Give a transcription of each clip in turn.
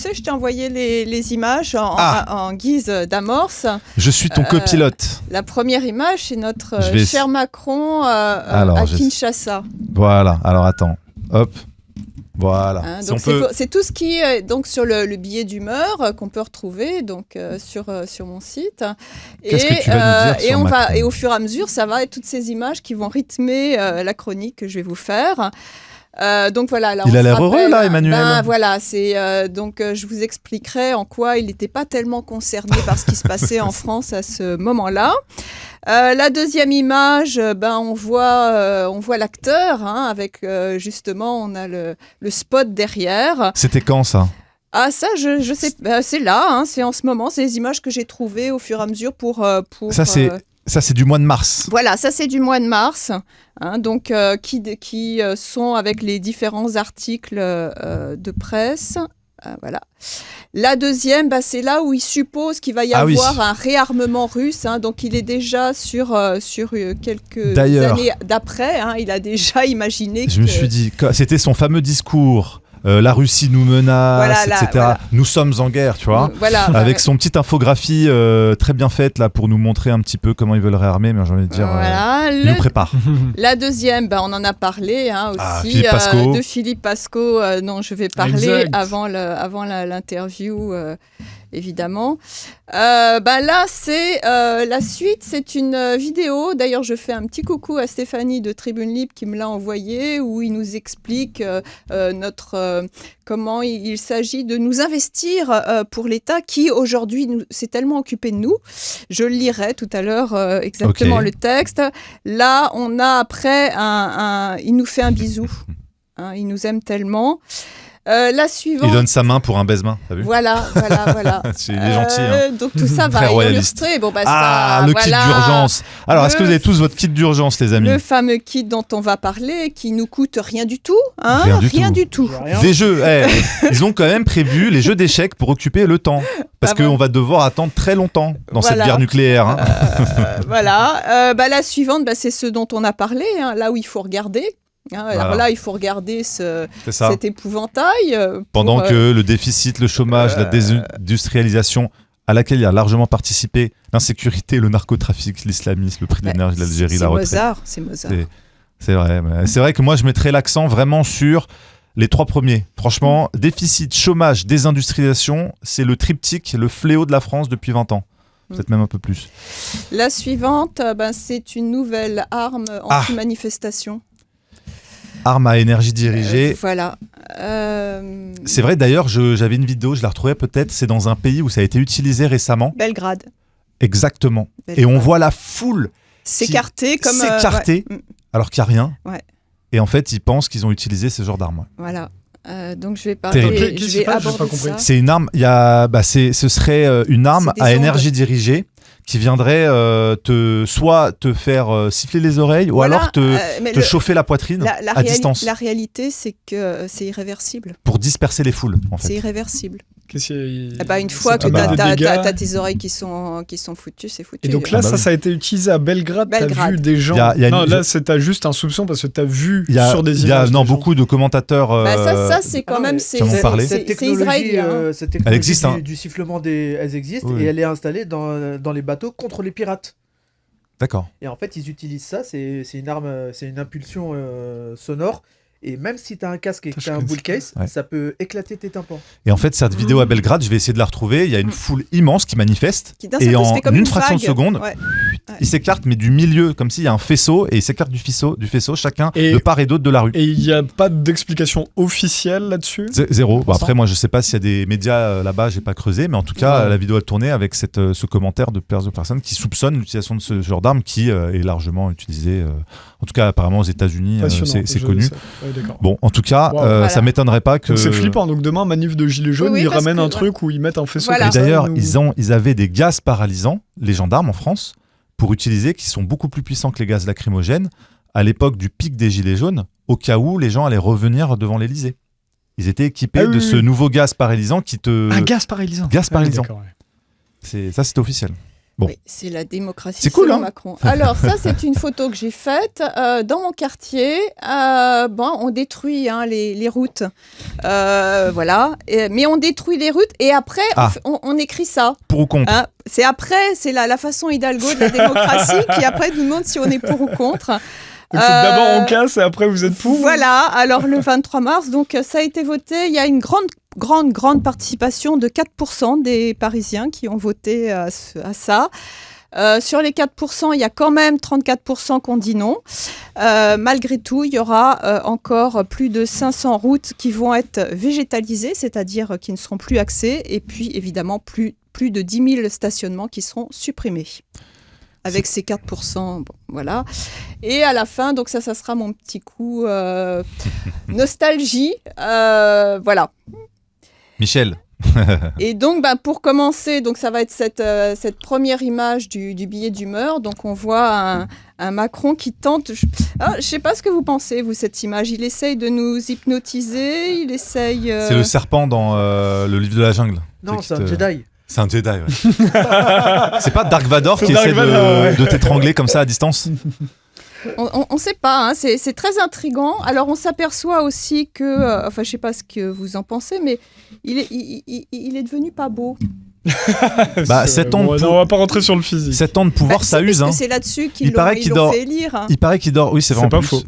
sais, je t'ai envoyé les images en guise d'amorce. Je suis ton copilote. La première image, c'est notre cher Macron à Kinshasa. Voilà, alors attends, hop. Voilà. Hein, donc c'est tout ce qui est donc sur le billet d'humeur qu'on peut retrouver donc sur mon site. Qu'est-ce que tu vas nous dire sur Macron ? Et au fur et à mesure, ça va être toutes ces images qui vont rythmer la chronique que je vais vous faire. Donc voilà, là, il a l'air heureux là, Emmanuel. Voilà, c'est donc je vous expliquerai en quoi il n'était pas tellement concerné par ce qui se passait en France à ce moment-là. La deuxième image, on voit l'acteur avec justement on a le spot derrière. C'était quand ça ? Ah ça, je sais, c'est là, c'est en ce moment, c'est les images que j'ai trouvées au fur et à mesure pour. Ça, c'est du mois de mars. Voilà, ça, c'est du mois de mars, donc qui sont avec les différents articles de presse. Voilà. La deuxième, c'est là où il suppose qu'il va y avoir un réarmement russe. Donc, il est déjà sur quelques années d'après. Il a déjà imaginé Je me suis dit, c'était son fameux discours. La Russie nous menace, etc. Voilà. Nous sommes en guerre, tu vois. Voilà, avec son petite infographie très bien faite là pour nous montrer un petit peu comment ils veulent réarmer. Mais j'ai envie de dire, il nous prépare. La deuxième, on en a parlé aussi de Philippe Pasco, dont je vais parler avant l'interview. Évidemment. Là, c'est la suite, c'est une vidéo. D'ailleurs, je fais un petit coucou à Stéphanie de Tribune Libre qui me l'a envoyée, où il nous explique comment il s'agit de nous investir pour l'État qui, aujourd'hui, s'est tellement occupé de nous. Je lirai tout à l'heure exactement le texte. Là, on a après il nous fait un bisou. Il nous aime tellement. La suivante. Il donne sa main pour un baise-main, t'as vu ? Voilà. Il est gentil. Donc tout ça va illustrer. Le kit d'urgence. Alors, est-ce que vous avez tous votre kit d'urgence, les amis ? Le fameux kit dont on va parler, qui nous coûte rien du tout. Rien du tout. Des jeux. Ils ont quand même prévu les jeux d'échecs pour occuper le temps. Parce qu'on va devoir attendre très longtemps dans cette guerre nucléaire. La suivante, c'est ce dont on a parlé, là où il faut regarder. Alors là, il faut regarder cet épouvantail. Pendant que le déficit, le chômage, la désindustrialisation, à laquelle il a largement participé l'insécurité, le narcotrafic, l'islamisme, le prix de l'énergie, l'Algérie, la retraite. C'est Mozart. C'est vrai. C'est vrai que moi, je mettrais l'accent vraiment sur les trois premiers. Franchement, déficit, chômage, désindustrialisation, c'est le triptyque, le fléau de la France depuis 20 ans. Peut-être même un peu plus. La suivante, c'est une nouvelle arme anti-manifestation. Arme à énergie dirigée. Voilà. C'est vrai, d'ailleurs, j'avais une vidéo, je la retrouvais peut-être, c'est dans un pays où ça a été utilisé récemment. Belgrade. Exactement. Et on voit la foule s'écarter alors qu'il n'y a rien. Ouais. Et en fait, ils pensent qu'ils ont utilisé ce genre d'arme. Voilà. Donc je vais parler. Je vais aborder ça. C'est une arme. Ce serait une arme à énergie dirigée qui viendrait soit te faire siffler les oreilles ou alors te chauffer la poitrine à distance. La réalité, c'est que c'est irréversible. Pour disperser les foules, en fait. C'est irréversible. Une fois que t'as tes oreilles qui sont foutues, c'est foutu. Et donc là, ça a été utilisé à Belgrade. T'as vu des gens. Là, t'as juste un soupçon parce que t'as vu sur des images. Beaucoup de commentateurs. Ça, c'est quand même. C'est israélien. Cette technologie du sifflement, elle existe et elle est installée dans les bateaux contre les pirates. D'accord. Et en fait, ils utilisent ça. C'est une arme, c'est une impulsion sonore. Et même si tu as un casque et que tu as un bull case, ça peut éclater tes tympans. Et en fait, cette vidéo à Belgrade, je vais essayer de la retrouver. Il y a une foule immense qui manifeste. Et en une fraction de seconde, ils s'écartent, mais du milieu, comme s'il y a un faisceau, et ils s'écartent du faisceau, chacun de part et d'autre de la rue. Et il n'y a pas d'explication officielle là-dessus ? Zéro. Après, moi, je ne sais pas s'il y a des médias là-bas, je n'ai pas creusé, mais en tout cas, la vidéo a tourné avec ce commentaire de plusieurs personnes qui soupçonnent l'utilisation de ce genre d'arme qui est largement utilisée. En tout cas, apparemment, aux États-unis, c'est connu. Bon, en tout cas, ça m'étonnerait pas que. Donc c'est flippant. Donc demain, manif de gilets jaunes, ils ramènent un truc où ils mettent un faisceau. Et d'ailleurs, ils avaient des gaz paralysants, les gendarmes en France, pour utiliser, qui sont beaucoup plus puissants que les gaz lacrymogènes, à l'époque du pic des gilets jaunes, au cas où les gens allaient revenir devant l'Élysée. Ils étaient équipés de ce nouveau gaz paralysant qui te. Un gaz paralysant. Gaz paralysant. Ça, c'était officiel. Bon. Oui, c'est la démocratie. C'est cool, hein Macron. Alors ça, c'est une photo que j'ai faite dans mon quartier. On détruit les routes, voilà. Mais on détruit les routes et après on écrit ça. Pour ou contre. C'est la façon Hidalgo de la démocratie qui après nous demande si on est pour ou contre. Donc c'est d'abord on casse et après vous êtes pour. Voilà. Alors le 23 mars, donc ça a été voté. Il y a une grande participation de 4% des Parisiens qui ont voté à ça. Sur les 4%, il y a quand même 34% qui ont dit non. Malgré tout, il y aura encore plus de 500 routes qui vont être végétalisées, c'est-à-dire qui ne seront plus axées, et puis évidemment plus de 10 000 stationnements qui seront supprimés. Avec ces 4%, voilà. Et à la fin, donc ça sera mon petit coup nostalgie, voilà. Michel. Et donc, pour commencer, donc ça va être cette première image du billet d'humeur. Donc, on voit un Macron qui tente. Je ne sais pas ce que vous pensez, vous, cette image. Il essaye de nous hypnotiser. Il essaye. C'est le serpent dans le livre de la jungle. Non, c'est un Jedi. C'est un Jedi, ouais. C'est pas Dark Vador qui essaie de t'étrangler comme ça à distance? On ne sait pas, hein, c'est très intriguant. Alors on s'aperçoit aussi que, je ne sais pas ce que vous en pensez, mais il est devenu pas beau. 7 ans on va pas rentrer sur le physique. 7 ans de pouvoir, ça use. C'est là-dessus qu'ils l'ont fait élire. Hein. Il paraît qu'il dort, oui c'est vrai. C'est pas faux.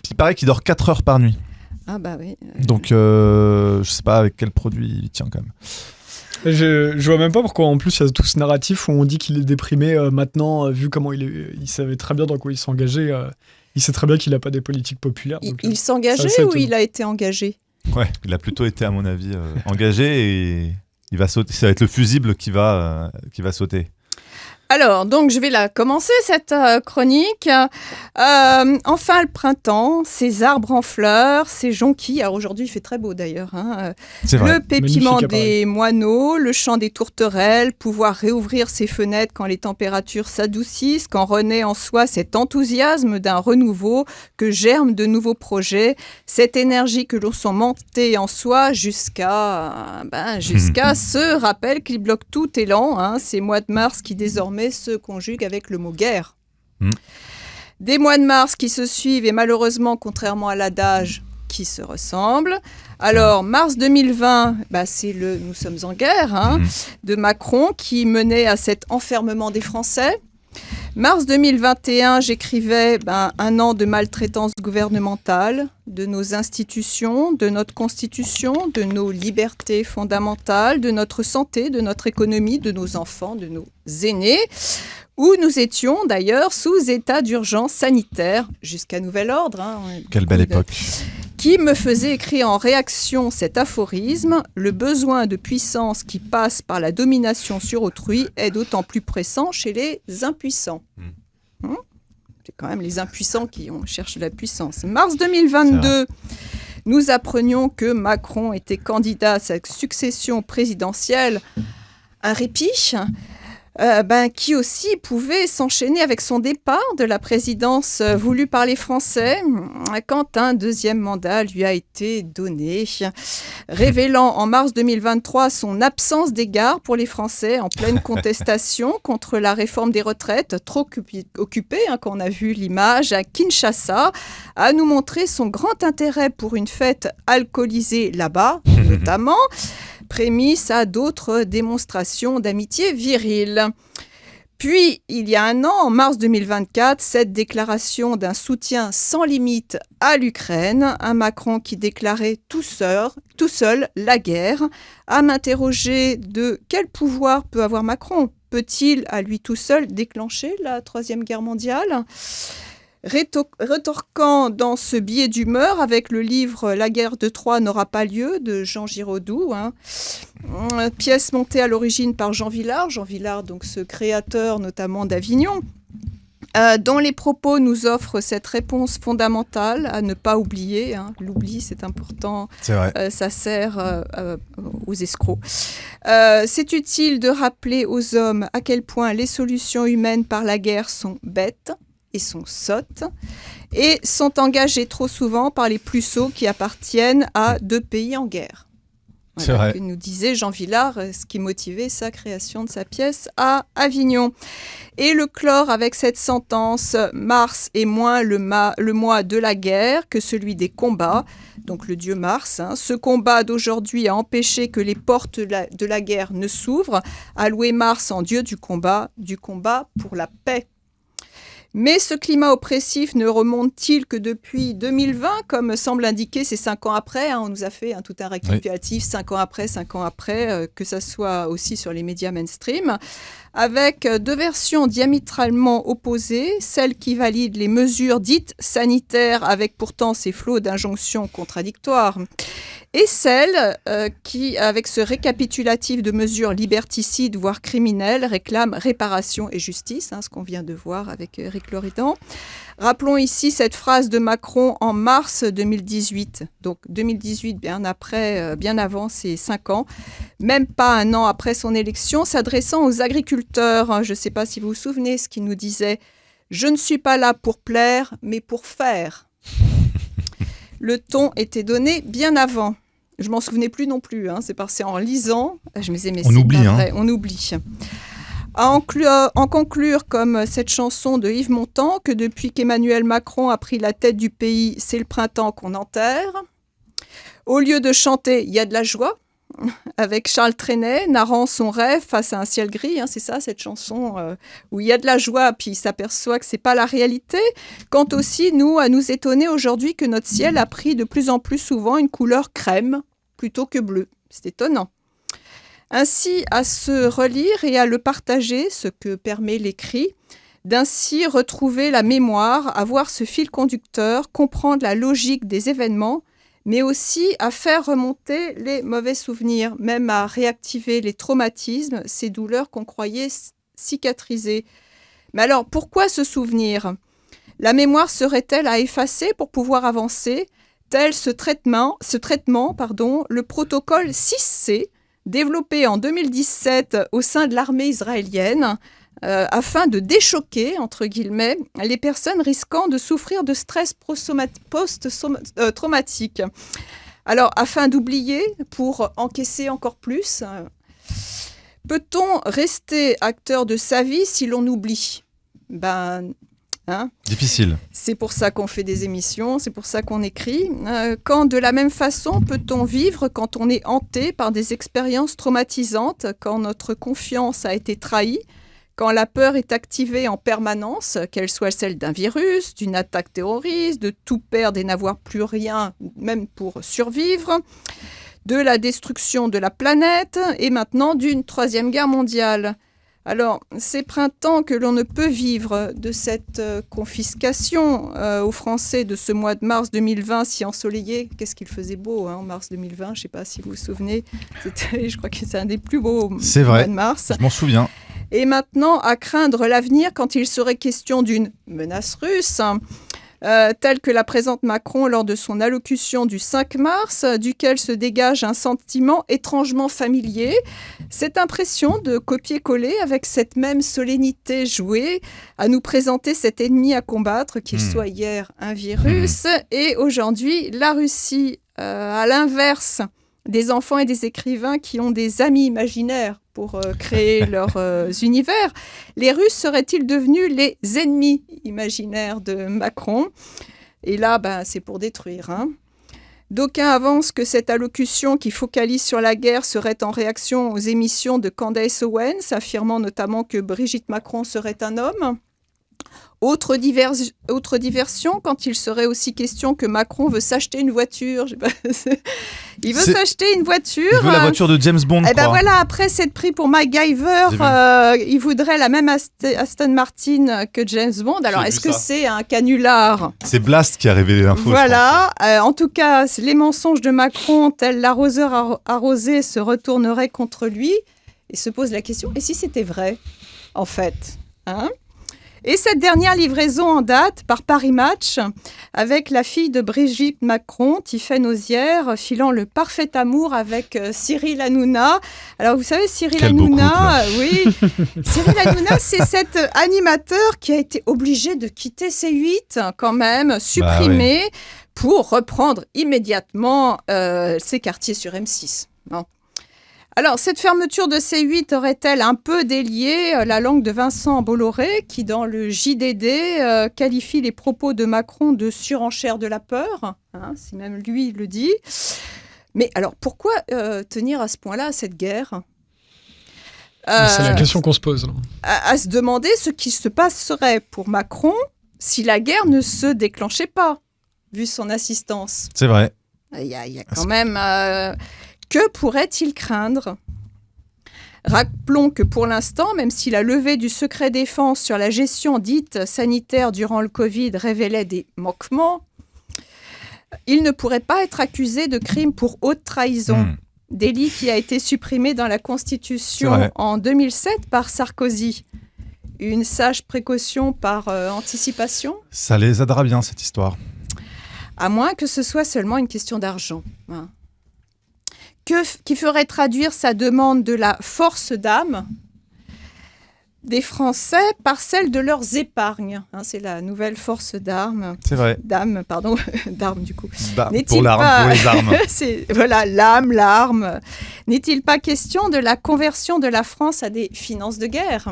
Il paraît qu'il dort 4 heures par nuit. Ah bah oui. Donc je sais pas avec quel produit il tient quand même. Je vois même pas pourquoi en plus il y a tout ce narratif où on dit qu'il est déprimé maintenant, vu comment il savait très bien dans quoi il s'engageait. Il sait très bien qu'il n'a pas des politiques populaires. Donc, il s'engageait ou il a été engagé? Ouais, il a plutôt été à mon avis engagé et il va sauter. Ça va être le fusible qui va sauter. Alors, donc, je vais la commencer, cette chronique. Enfin, le printemps, ces arbres en fleurs, ces jonquilles. Alors, aujourd'hui, il fait très beau, d'ailleurs. Hein. C'est vrai. Le pépiment des moineaux, le chant des tourterelles, pouvoir réouvrir ses fenêtres quand les températures s'adoucissent, quand renaît en soi cet enthousiasme d'un renouveau, que germent de nouveaux projets, cette énergie que l'on sent monter en soi jusqu'à ce rappel qu'il bloque tout élan. Hein, ces mois de mars qui, désormais, se conjugue avec le mot guerre. Des mois de mars qui se suivent et malheureusement, contrairement à l'adage, qui se ressemblent. Alors, mars 2020, c'est le « Nous sommes en guerre » de Macron qui menait à cet enfermement des Français. Mars 2021, j'écrivais un an de maltraitance gouvernementale, de nos institutions, de notre constitution, de nos libertés fondamentales, de notre santé, de notre économie, de nos enfants, de nos aînés, où nous étions d'ailleurs sous état d'urgence sanitaire jusqu'à nouvel ordre. Hein, quelle belle époque. Qui me faisait écrire en réaction cet aphorisme « Le besoin de puissance qui passe par la domination sur autrui est d'autant plus pressant chez les impuissants. » C'est quand même les impuissants qui cherchent la puissance. Mars 2022, nous apprenions que Macron était candidat à sa succession présidentielle. Un répit qui aussi pouvait s'enchaîner avec son départ de la présidence voulue par les Français quand un deuxième mandat lui a été donné, révélant en mars 2023 son absence d'égard pour les Français en pleine contestation contre la réforme des retraites, trop occupé, quand on a vu l'image à Kinshasa, à nous montrer son grand intérêt pour une fête alcoolisée là-bas, notamment, prémisse à d'autres démonstrations d'amitié virile. Puis, il y a un an, en mars 2024, cette déclaration d'un soutien sans limite à l'Ukraine, un Macron qui déclarait tout seul la guerre, à m'interroger de quel pouvoir peut avoir Macron? Peut-il, à lui tout seul, déclencher la Troisième Guerre mondiale ? Rétorquant dans ce billet d'humeur avec le livre « La guerre de Troie n'aura pas lieu » de Jean Giraudoux, pièce montée à l'origine par Jean Vilar, donc ce créateur notamment d'Avignon, dont les propos nous offrent cette réponse fondamentale à ne pas oublier. L'oubli, c'est important, c'est vrai. Ça sert aux escrocs. C'est utile de rappeler aux hommes à quel point les solutions humaines par la guerre sont bêtes, et sont sottes, et sont engagées trop souvent par les plus sots qui appartiennent à deux pays en guerre. Voilà, que nous disait Jean Vilar, ce qui motivait sa création de sa pièce à Avignon. Et le clore avec cette sentence, Mars est moins le mois de la guerre que celui des combats, donc le dieu Mars. Ce combat d'aujourd'hui a empêché que les portes de la guerre ne s'ouvrent, a loué Mars en dieu du combat pour la paix. Mais ce climat oppressif ne remonte-t-il que depuis 2020, comme semble indiquer ces 5 ans après, on nous a fait tout un récapitulatif, 5 ans après, que ça soit aussi sur les médias mainstream, avec 2 versions diamétralement opposées, celle qui valide les mesures dites sanitaires avec pourtant ces flots d'injonctions contradictoires, et celle qui, avec ce récapitulatif de mesures liberticides, voire criminelles, réclame réparation et justice, ce qu'on vient de voir avec Éric Loridan. Rappelons ici cette phrase de Macron en mars 2018, donc 2018, bien avant ces 5 ans, même pas un an après son élection, s'adressant aux agriculteurs. Je ne sais pas si vous vous souvenez ce qu'il nous disait. « Je ne suis pas là pour plaire, mais pour faire ». Le ton était donné bien avant. Je m'en souvenais plus non plus. C'est en lisant, je me disais mais on oublie, vrai, on oublie. À en conclure comme cette chanson de Yves Montand que depuis qu'Emmanuel Macron a pris la tête du pays, c'est le printemps qu'on enterre. Au lieu de chanter, il y a de la joie. Avec Charles Trenet narrant son rêve face à un ciel gris, c'est ça cette chanson où il y a de la joie puis il s'aperçoit que c'est pas la réalité. Quant aussi nous à nous étonner aujourd'hui que notre ciel a pris de plus en plus souvent une couleur crème plutôt que bleu. C'est étonnant. Ainsi à se relire et à le partager, ce que permet l'écrit, d'ainsi retrouver la mémoire, avoir ce fil conducteur, comprendre la logique des événements, mais aussi à faire remonter les mauvais souvenirs, même à réactiver les traumatismes, ces douleurs qu'on croyait cicatrisées. Mais alors, pourquoi se souvenir ? La mémoire serait-elle à effacer pour pouvoir avancer ? Tel ce traitement, le protocole 6C, développé en 2017 au sein de l'armée israélienne, afin de déchoquer, entre guillemets, les personnes risquant de souffrir de stress post-traumatique. Alors, afin d'oublier, pour encaisser encore plus, peut-on rester acteur de sa vie si l'on oublie ? Difficile. C'est pour ça qu'on fait des émissions, c'est pour ça qu'on écrit. Quand de la même façon peut-on vivre quand on est hanté par des expériences traumatisantes, quand notre confiance a été trahie, quand la peur est activée en permanence, qu'elle soit celle d'un virus, d'une attaque terroriste, de tout perdre et n'avoir plus rien, même pour survivre, de la destruction de la planète et maintenant d'une 3e guerre mondiale. Alors, ces printemps que l'on ne peut vivre de cette confiscation aux Français de ce mois de mars 2020, si ensoleillé, qu'est-ce qu'il faisait beau en mars 2020, je ne sais pas si vous vous souvenez, je crois que c'est un des plus beaux mois de mars. Je m'en souviens. Et maintenant, à craindre l'avenir quand il serait question d'une menace russe, telle que la présente Macron lors de son allocution du 5 mars, duquel se dégage un sentiment étrangement familier. Cette impression de copier-coller avec cette même solennité jouée à nous présenter cet ennemi à combattre, qu'il soit hier un virus et aujourd'hui la Russie, à l'inverse des enfants et des écrivains qui ont des amis imaginaires pour créer leurs univers. Les Russes seraient-ils devenus les ennemis imaginaires de Macron ? Et là, c'est pour détruire. D'aucuns avancent que cette allocution qui focalise sur la guerre serait en réaction aux émissions de Candace Owens, affirmant notamment que Brigitte Macron serait un homme. Autre diversion, quand il serait aussi question que Macron veut s'acheter une voiture. Il veut s'acheter une voiture. Il veut la voiture de James Bond. Et voilà, après s'être pris pour MacGyver, il voudrait la même Aston Martin que James Bond. Alors, est-ce que c'est un canular ? C'est Blast qui a révélé l'info. Voilà. En tout cas, les mensonges de Macron, tel l'arroseur arrosé, se retourneraient contre lui. Et se pose la question, et si c'était vrai, en fait Et cette dernière livraison en date par Paris Match, avec la fille de Brigitte Macron, Tiffaine Ozière, filant le parfait amour avec Cyril Hanouna. Alors vous savez, Cyril Hanouna, Cyril Hanouna, c'est cet animateur qui a été obligé de quitter C8 quand même, supprimé, pour reprendre immédiatement ses quartiers sur M6. Bon. Alors, cette fermeture de C8 aurait-elle un peu délié la langue de Vincent Bolloré, qui, dans le JDD, qualifie les propos de Macron de surenchère de la peur, si même lui le dit. Mais alors, pourquoi tenir à ce point-là à cette guerre ? C'est la question qu'on se pose. À se demander ce qui se passerait pour Macron si la guerre ne se déclenchait pas, vu son assistance. C'est vrai. Il y a quand même... que pourrait-il craindre ? Rappelons que pour l'instant, même si la levée du secret défense sur la gestion dite sanitaire durant le Covid révélait des manquements, il ne pourrait pas être accusé de crime pour haute trahison, délit qui a été supprimé dans la Constitution en 2007 par Sarkozy. Une sage précaution par anticipation ? Ça les aidera bien, cette histoire. À moins que ce soit seulement une question d'argent. Qui ferait traduire sa demande de la force d'âme des Français par celle de leurs épargnes. C'est la nouvelle force d'armes. C'est vrai. D'âme, pardon. D'armes, du coup. Pour l'arme, pour les armes. Voilà, l'âme, l'arme. N'est-il pas question de la conversion de la France à des finances de guerre ?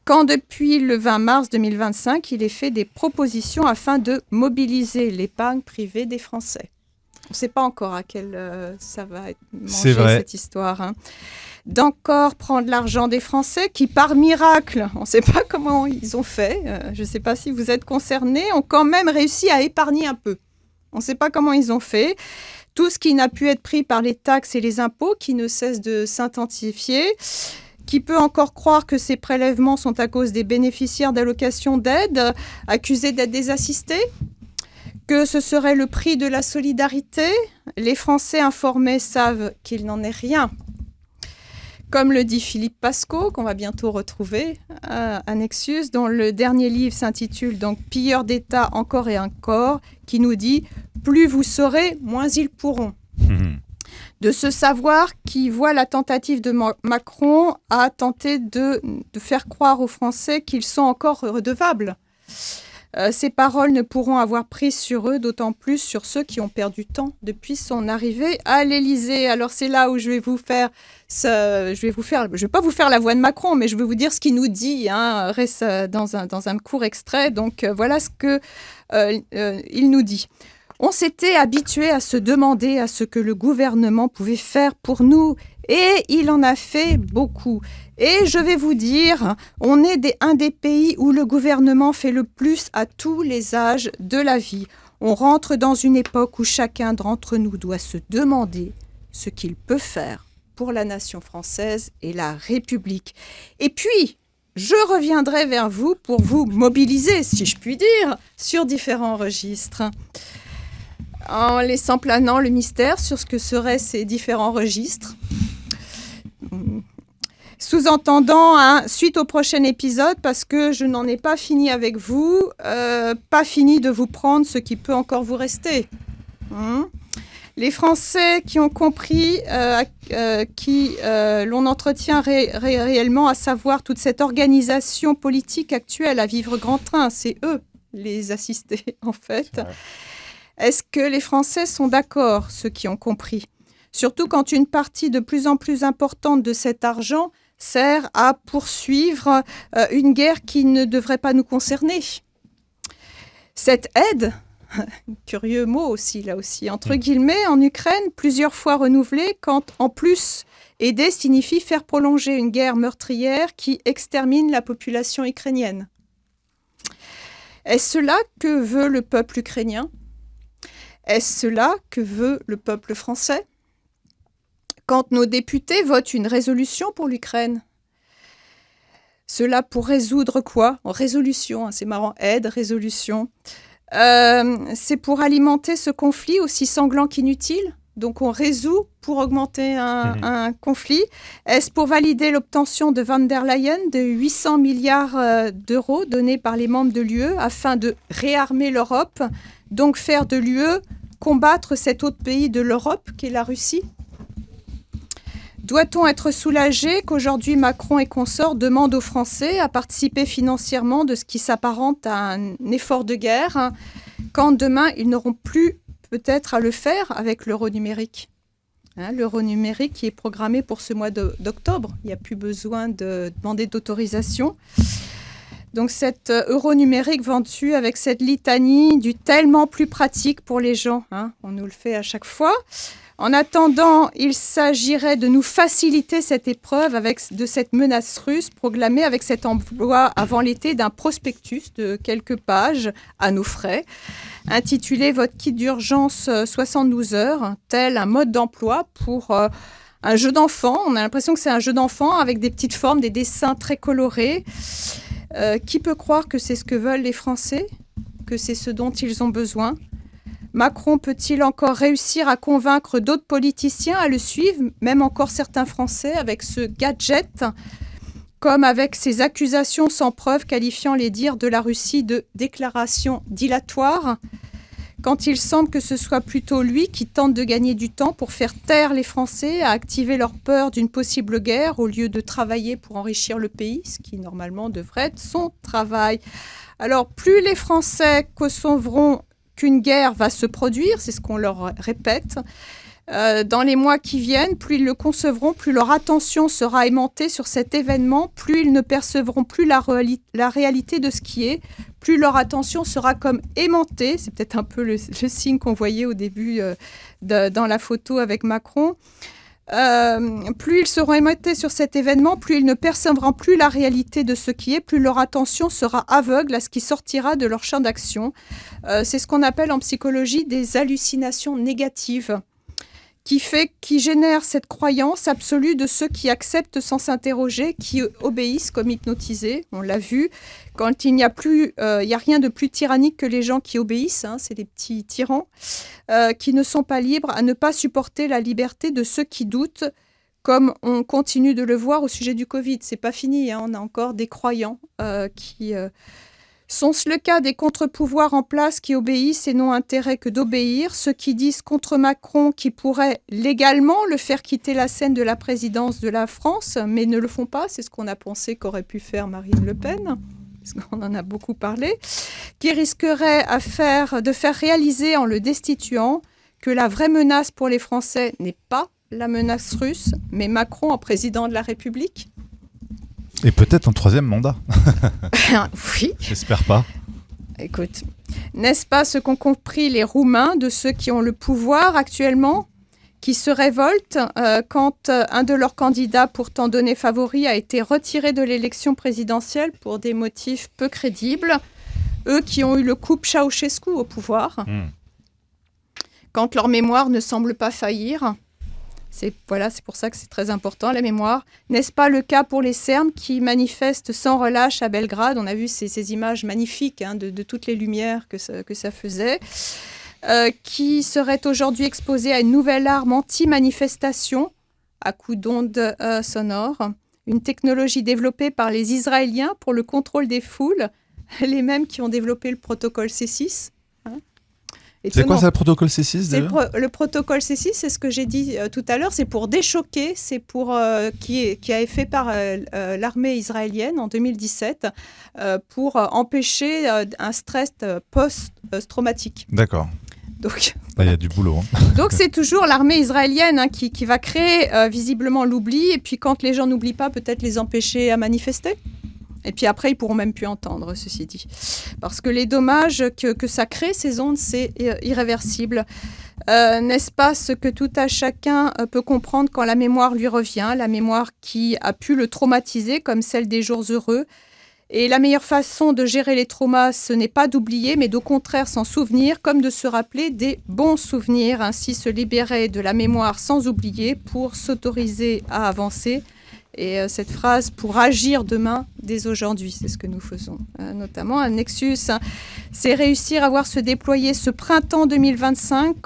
Quand depuis le 20 mars 2025, il est fait des propositions afin de mobiliser l'épargne privée des Français. On ne sait pas encore à quel ça va être mangé, cette histoire. D'encore prendre l'argent des Français qui, par miracle, on ne sait pas comment ils ont fait, je ne sais pas si vous êtes concernés, ont quand même réussi à épargner un peu. On ne sait pas comment ils ont fait. Tout ce qui n'a pu être pris par les taxes et les impôts qui ne cessent de s'intensifier. Qui peut encore croire que ces prélèvements sont à cause des bénéficiaires d'allocations d'aide, accusés d'être des assistés ? Que ce serait le prix de la solidarité ? Les Français informés savent qu'il n'en est rien. Comme le dit Philippe Pasco, qu'on va bientôt retrouver à Nexus, dont le dernier livre s'intitule donc « Pilleurs d'État encore et encore », qui nous dit « Plus vous saurez, moins ils pourront ». De ce savoir qui voit la tentative de Macron à tenter de faire croire aux Français qu'ils sont encore redevables. Ces paroles ne pourront avoir prise sur eux, d'autant plus sur ceux qui ont perdu temps depuis son arrivée à l'Élysée. Alors c'est là où je vais pas vous faire la voix de Macron, mais je vais vous dire ce qu'il nous dit dans un court extrait. Donc voilà ce que il nous dit. On s'était habitué à se demander à ce que le gouvernement pouvait faire pour nous, et il en a fait beaucoup. Et je vais vous dire, on est un des pays où le gouvernement fait le plus à tous les âges de la vie. On rentre dans une époque où chacun d'entre nous doit se demander ce qu'il peut faire pour la nation française et la République. Et puis, je reviendrai vers vous pour vous mobiliser, si je puis dire, sur différents registres. En laissant planant le mystère sur ce que seraient ces différents registres. Sous-entendant, suite au prochain épisode, parce que je n'en ai pas fini avec vous, pas fini de vous prendre ce qui peut encore vous rester. Les Français qui ont compris, l'on entretient réellement, à savoir toute cette organisation politique actuelle à vivre grand train, c'est eux les assistés en fait. Est-ce que les Français sont d'accord, ceux qui ont compris ? Surtout quand une partie de plus en plus importante de cet argent sert à poursuivre une guerre qui ne devrait pas nous concerner. Cette aide, curieux mot aussi, là aussi, entre guillemets, en Ukraine, plusieurs fois renouvelée, quand en plus aider signifie faire prolonger une guerre meurtrière qui extermine la population ukrainienne. Est-ce cela que veut le peuple ukrainien ? Est-ce cela que veut le peuple français ? Quand nos députés votent une résolution pour l'Ukraine, cela pour résoudre quoi ? En résolution, c'est marrant, aide, résolution. C'est pour alimenter ce conflit aussi sanglant qu'inutile ? Donc on résout pour augmenter un conflit. Est-ce pour valider l'obtention de von der Leyen de 800 milliards d'euros donnés par les membres de l'UE afin de réarmer l'Europe ? Donc faire de l'UE combattre cet autre pays de l'Europe qu'est la Russie ? Doit-on être soulagé qu'aujourd'hui Macron et consorts demandent aux Français à participer financièrement de ce qui s'apparente à un effort de guerre, quand demain ils n'auront plus peut-être à le faire avec l'euro numérique ? l'euro numérique qui est programmé pour ce mois d'octobre. Il n'y a plus besoin de demander d'autorisation. Donc cet euro numérique vendu avec cette litanie du tellement plus pratique pour les gens. On nous le fait à chaque fois. En attendant, il s'agirait de nous faciliter cette épreuve de cette menace russe proclamée avec cet emploi avant l'été d'un prospectus de quelques pages à nos frais, intitulé « Votre kit d'urgence 72 heures », tel un mode d'emploi pour un jeu d'enfant. On a l'impression que c'est un jeu d'enfant avec des petites formes, des dessins très colorés. Qui peut croire que c'est ce que veulent les Français, que c'est ce dont ils ont besoin ? Macron peut-il encore réussir à convaincre d'autres politiciens à le suivre, même encore certains Français, avec ce gadget, comme avec ses accusations sans preuve qualifiant les dires de la Russie de déclarations dilatoires, quand il semble que ce soit plutôt lui qui tente de gagner du temps pour faire taire les Français, à activer leur peur d'une possible guerre au lieu de travailler pour enrichir le pays, ce qui normalement devrait être son travail. Alors, plus les Français concevront qu'une guerre va se produire, c'est ce qu'on leur répète, dans les mois qui viennent, plus ils le concevront, plus leur attention sera aimantée sur cet événement, plus ils ne percevront plus la réalité de ce qui est, plus leur attention sera comme aimantée. C'est peut-être un peu le signe qu'on voyait au début dans la photo avec Macron. Plus ils seront aimantés sur cet événement, plus ils ne percevront plus la réalité de ce qui est, plus leur attention sera aveugle à ce qui sortira de leur champ d'action. C'est ce qu'on appelle en psychologie des hallucinations négatives, qui génère cette croyance absolue de ceux qui acceptent sans s'interroger, qui obéissent comme hypnotisés. On l'a vu, quand il n'y a rien de plus tyrannique que les gens qui obéissent, c'est les petits tyrans, qui ne sont pas libres à ne pas supporter la liberté de ceux qui doutent, comme on continue de le voir au sujet du Covid. C'est pas fini, on a encore des croyants qui... Sont-ce le cas des contre-pouvoirs en place qui obéissent et n'ont intérêt que d'obéir, ceux qui disent contre Macron qui pourraient légalement le faire quitter la scène de la présidence de la France, mais ne le font pas, c'est ce qu'on a pensé qu'aurait pu faire Marine Le Pen, parce qu'on en a beaucoup parlé, qui risquerait de faire réaliser en le destituant que la vraie menace pour les Français n'est pas la menace russe, mais Macron en président de la République. Et peut-être un troisième mandat. Oui. J'espère pas. Écoute, n'est-ce pas ce qu'ont compris les Roumains de ceux qui ont le pouvoir actuellement, qui se révoltent quand un de leurs candidats pourtant donné favori a été retiré de l'élection présidentielle pour des motifs peu crédibles, eux qui ont eu le couple Ceausescu au pouvoir, quand leur mémoire ne semble pas faillir. C'est pour ça que c'est très important, la mémoire. N'est-ce pas le cas pour les Serbes qui manifestent sans relâche à Belgrade ? On a vu ces images magnifiques de toutes les lumières que ça faisait, qui seraient aujourd'hui exposés à une nouvelle arme anti-manifestation à coups d'ondes sonores, une technologie développée par les Israéliens pour le contrôle des foules, les mêmes qui ont développé le protocole C6. C'est quoi ça, le protocole C6 Le protocole C6, c'est ce que j'ai dit tout à l'heure, c'est pour déchoquer, c'est pour qui a été fait par l'armée israélienne en 2017 pour empêcher un stress post-traumatique. D'accord. Donc, il y a du boulot. Donc c'est toujours l'armée israélienne qui va créer visiblement l'oubli, et puis quand les gens n'oublient pas, peut-être les empêcher à manifester. Et puis après, ils ne pourront même plus entendre, ceci dit. Parce que les dommages que ça crée, ces ondes, c'est irréversible. N'est-ce pas ce que tout à chacun peut comprendre quand la mémoire lui revient, la mémoire qui a pu le traumatiser, comme celle des jours heureux. Et la meilleure façon de gérer les traumas, ce n'est pas d'oublier, mais d'au contraire s'en souvenir, comme de se rappeler des bons souvenirs. Ainsi se libérer de la mémoire sans oublier pour s'autoriser à avancer. Et cette phrase, pour agir demain dès aujourd'hui, c'est ce que nous faisons. Notamment un Nexus, c'est réussir à voir se déployer ce printemps 2025,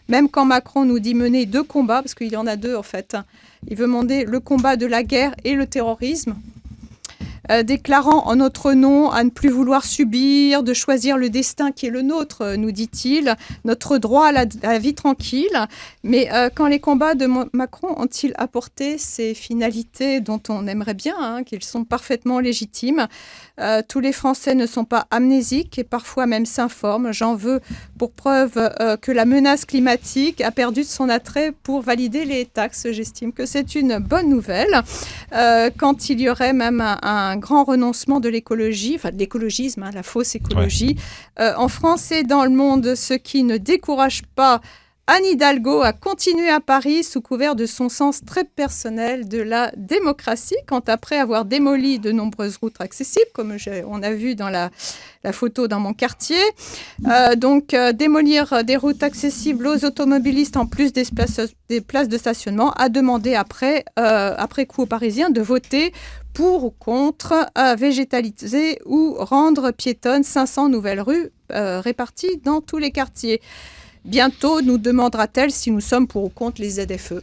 même quand Macron nous dit mener 2 combats, parce qu'il y en a 2 en fait. Il veut mener le combat de la guerre et le terrorisme. déclarant en notre nom à ne plus vouloir subir, de choisir le destin qui est le nôtre, nous dit-il, notre droit à la vie tranquille. Mais quand les combats de Macron ont-ils apporté ces finalités dont on aimerait bien, qu'ils sont parfaitement légitimes? Tous les Français ne sont pas amnésiques et parfois même s'informent. J'en veux pour preuve que la menace climatique a perdu de son attrait pour valider les taxes. J'estime que c'est une bonne nouvelle. Quand il y aurait même un grand renoncement de l'écologie, enfin de l'écologisme, la fausse écologie, en France et dans le monde, ce qui ne décourage pas Anne Hidalgo a continué à Paris sous couvert de son sens très personnel de la démocratie, quand après avoir démoli de nombreuses routes accessibles, comme on a vu dans la photo dans mon quartier, démolir des routes accessibles aux automobilistes en plus des places de stationnement, a demandé après coup aux Parisiens de voter pour ou contre végétaliser ou rendre piétonnes 500 nouvelles rues réparties dans tous les quartiers. Bientôt, nous demandera-t-elle si nous sommes pour ou contre les ZFE.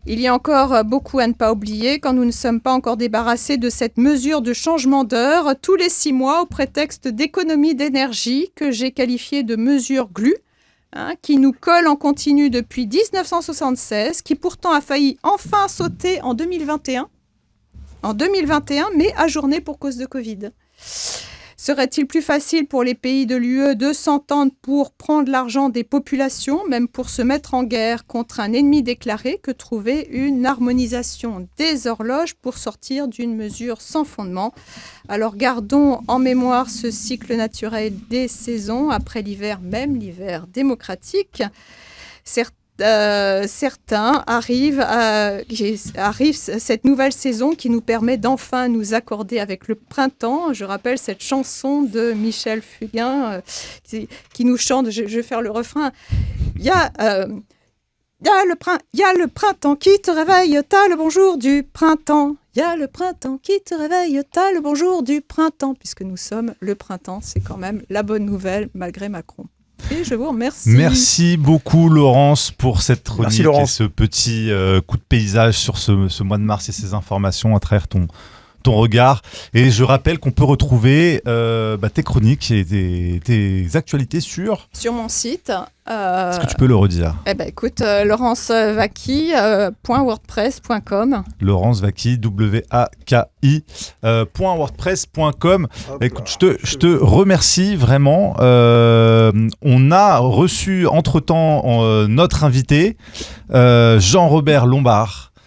Il y a encore beaucoup à ne pas oublier quand nous ne sommes pas encore débarrassés de cette mesure de changement d'heure tous les 6 mois au prétexte d'économie d'énergie que j'ai qualifiée de mesure glue, qui nous colle en continu depuis 1976, qui pourtant a failli enfin sauter en 2021, mais ajourné pour cause de Covid. Serait-il plus facile pour les pays de l'UE de s'entendre pour prendre l'argent des populations, même pour se mettre en guerre contre un ennemi déclaré, que trouver une harmonisation des horloges pour sortir d'une mesure sans fondement? Alors gardons en mémoire ce cycle naturel des saisons, après l'hiver, même l'hiver démocratique. Certains arrivent cette nouvelle saison qui nous permet d'enfin nous accorder avec le printemps. Je rappelle cette chanson de Michel Fugain qui nous chante, je vais faire le refrain. Il y a le printemps qui te réveille, t'as le bonjour du printemps. Il y a le printemps qui te réveille, t'as le bonjour du printemps. Puisque nous sommes le printemps, c'est quand même la bonne nouvelle malgré Macron. Et je vous remercie. Merci beaucoup Laurence pour cette chronique et ce petit coup de paysage sur ce mois de mars et ces informations à travers ton regard. Et je rappelle qu'on peut retrouver tes chroniques et tes actualités sur mon site. Est-ce que tu peux le redire? Écoute, laurence-vacky.wordpress.com. Laurence Vacky, W-A-K-I, .wordpress.com. Écoute, je te remercie vraiment. On a reçu entre-temps notre invité, Jean-Robert Lombard,